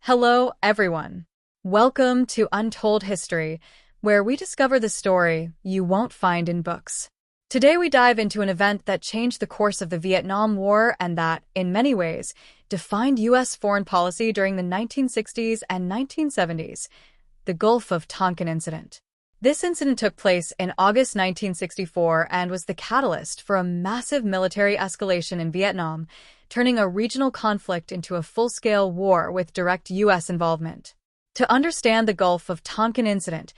Hello, everyone. Welcome to Untold History, where we discover the story you won't find in books. Today we dive into an event that changed the course of the Vietnam War and that, in many ways, defined U.S. foreign policy during the 1960s and 1970s, the Gulf of Tonkin Incident. This incident took place in August 1964 and was the catalyst for a massive military escalation in Vietnam, turning a regional conflict into a full-scale war with direct U.S. involvement. To understand the Gulf of Tonkin Incident,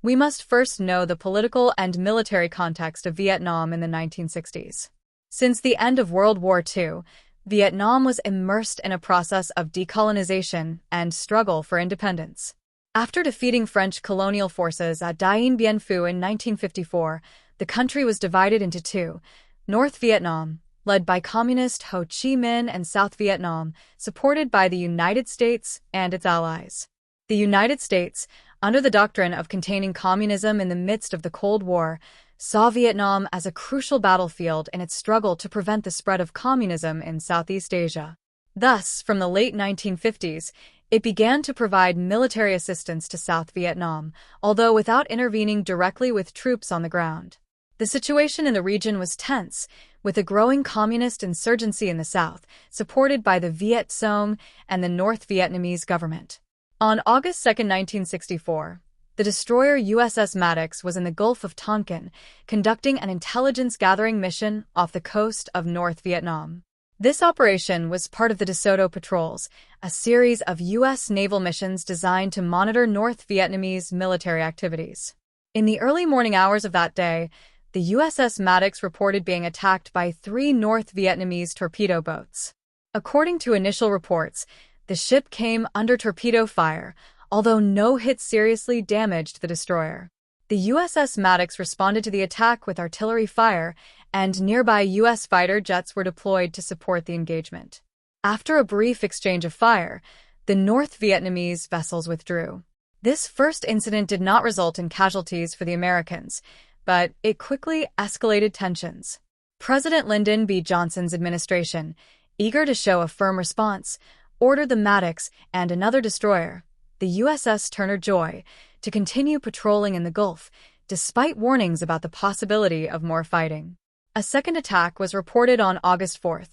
we must first know the political and military context of Vietnam in the 1960s. Since the end of World War II, Vietnam was immersed in a process of decolonization and struggle for independence. After defeating French colonial forces at Dien Bien Phu in 1954, the country was divided into two: North Vietnam, led by Communist Ho Chi Minh, and South Vietnam, supported by the United States and its allies. The United States, under the doctrine of containing communism in the midst of the Cold War, saw Vietnam as a crucial battlefield in its struggle to prevent the spread of communism in Southeast Asia. Thus, from the late 1950s, it began to provide military assistance to South Vietnam, although without intervening directly with troops on the ground. The situation in the region was tense, with a growing communist insurgency in the south, supported by the Viet Cong and the North Vietnamese government. On August 2, 1964, the destroyer USS Maddox was in the Gulf of Tonkin, conducting an intelligence-gathering mission off the coast of North Vietnam. This operation was part of the DeSoto Patrols, a series of U.S. naval missions designed to monitor North Vietnamese military activities. In the early morning hours of that day, the USS Maddox reported being attacked by 3 North Vietnamese torpedo boats. According to initial reports, the ship came under torpedo fire, although no hit seriously damaged the destroyer. The USS Maddox responded to the attack with artillery fire, and nearby U.S. fighter jets were deployed to support the engagement. After a brief exchange of fire, the North Vietnamese vessels withdrew. This first incident did not result in casualties for the Americans, but it quickly escalated tensions. President Lyndon B. Johnson's administration, eager to show a firm response, ordered the Maddox and another destroyer, the USS Turner Joy, to continue patrolling in the Gulf, despite warnings about the possibility of more fighting. A second attack was reported on August 4th,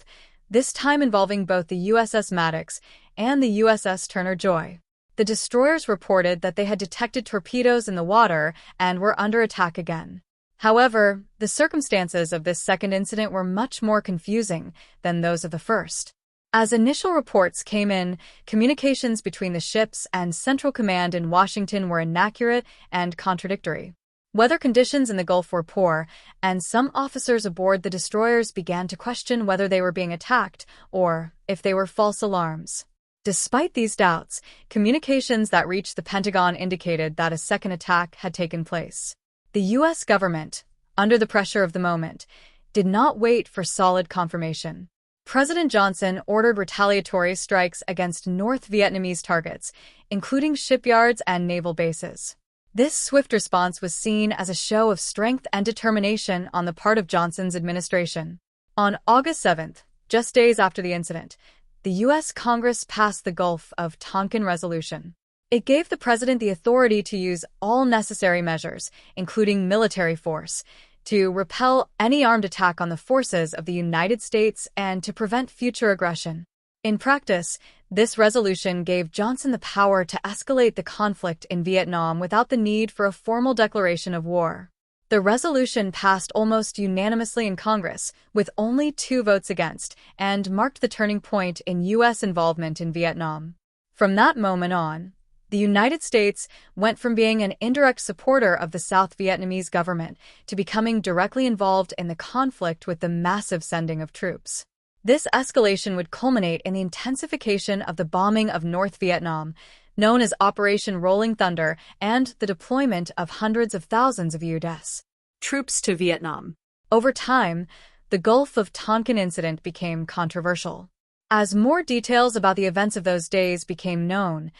this time involving both the USS Maddox and the USS Turner Joy. The destroyers reported that they had detected torpedoes in the water and were under attack again. However, the circumstances of this second incident were much more confusing than those of the first. As initial reports came in, communications between the ships and Central Command in Washington were inaccurate and contradictory. Weather conditions in the Gulf were poor, and some officers aboard the destroyers began to question whether they were being attacked or if they were false alarms. Despite these doubts, communications that reached the Pentagon indicated that a second attack had taken place. The U.S. government, under the pressure of the moment, did not wait for solid confirmation. President Johnson ordered retaliatory strikes against North Vietnamese targets, including shipyards and naval bases. This swift response was seen as a show of strength and determination on the part of Johnson's administration. On August 7th, just days after the incident, the U.S. Congress passed the Gulf of Tonkin Resolution. It gave the president the authority to use all necessary measures, including military force, to repel any armed attack on the forces of the United States and to prevent future aggression. In practice, this resolution gave Johnson the power to escalate the conflict in Vietnam without the need for a formal declaration of war. The resolution passed almost unanimously in Congress, with only 2 votes against, and marked the turning point in U.S. involvement in Vietnam. From that moment on, the United States went from being an indirect supporter of the South Vietnamese government to becoming directly involved in the conflict with the massive sending of troops. This escalation would culminate in the intensification of the bombing of North Vietnam, known as Operation Rolling Thunder, and the deployment of hundreds of thousands of U.S. troops to Vietnam. Over time, the Gulf of Tonkin incident became controversial. As more details about the events of those days became known,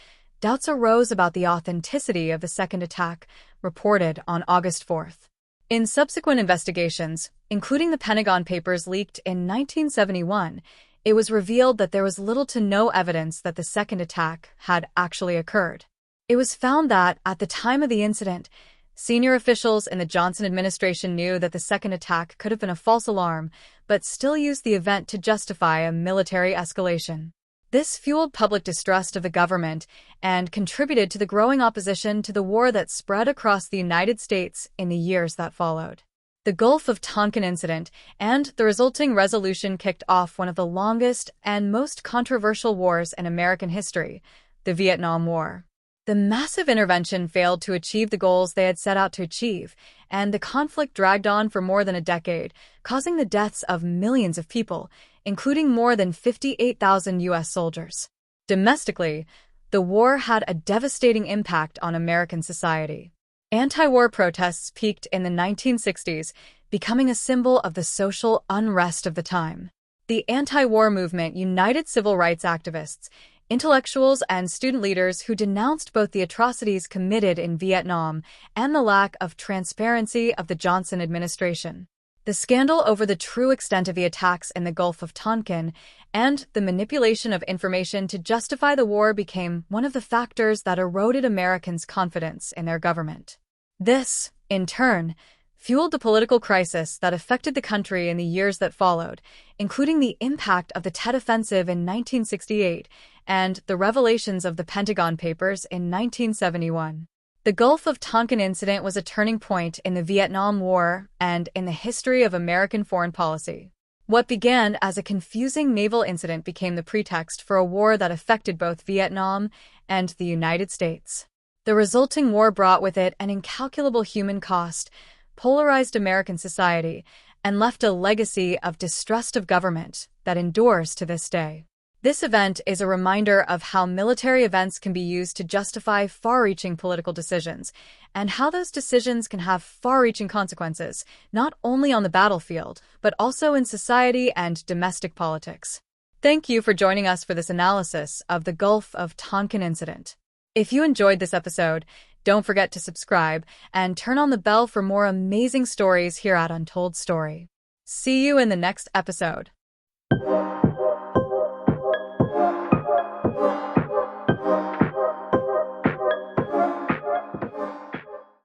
doubts arose about the authenticity of the second attack, reported on August 4th. In subsequent investigations, including the Pentagon Papers leaked in 1971, it was revealed that there was little to no evidence that the second attack had actually occurred. It was found that, at the time of the incident, senior officials in the Johnson administration knew that the second attack could have been a false alarm, but still used the event to justify a military escalation. This fueled public distrust of the government and contributed to the growing opposition to the war that spread across the United States in the years that followed. The Gulf of Tonkin Incident and the resulting resolution kicked off one of the longest and most controversial wars in American history, the Vietnam War. The massive intervention failed to achieve the goals they had set out to achieve, and the conflict dragged on for more than a decade, causing the deaths of millions of people, including more than 58,000 U.S. soldiers. Domestically, the war had a devastating impact on American society. Anti-war protests peaked in the 1960s, becoming a symbol of the social unrest of the time. The anti-war movement united civil rights activists, intellectuals, and student leaders who denounced both the atrocities committed in Vietnam and the lack of transparency of the Johnson administration. The scandal over the true extent of the attacks in the Gulf of Tonkin and the manipulation of information to justify the war became one of the factors that eroded Americans' confidence in their government. This, in turn, fueled the political crisis that affected the country in the years that followed, including the impact of the Tet Offensive in 1968 and the revelations of the Pentagon Papers in 1971. The Gulf of Tonkin incident was a turning point in the Vietnam War and in the history of American foreign policy. What began as a confusing naval incident became the pretext for a war that affected both Vietnam and the United States. The resulting war brought with it an incalculable human cost, polarized American society, and left a legacy of distrust of government that endures to this day. This event is a reminder of how military events can be used to justify far-reaching political decisions, and how those decisions can have far-reaching consequences, not only on the battlefield, but also in society and domestic politics. Thank you for joining us for this analysis of the Gulf of Tonkin incident. If you enjoyed this episode, don't forget to subscribe and turn on the bell for more amazing stories here at Untold Story. See you in the next episode.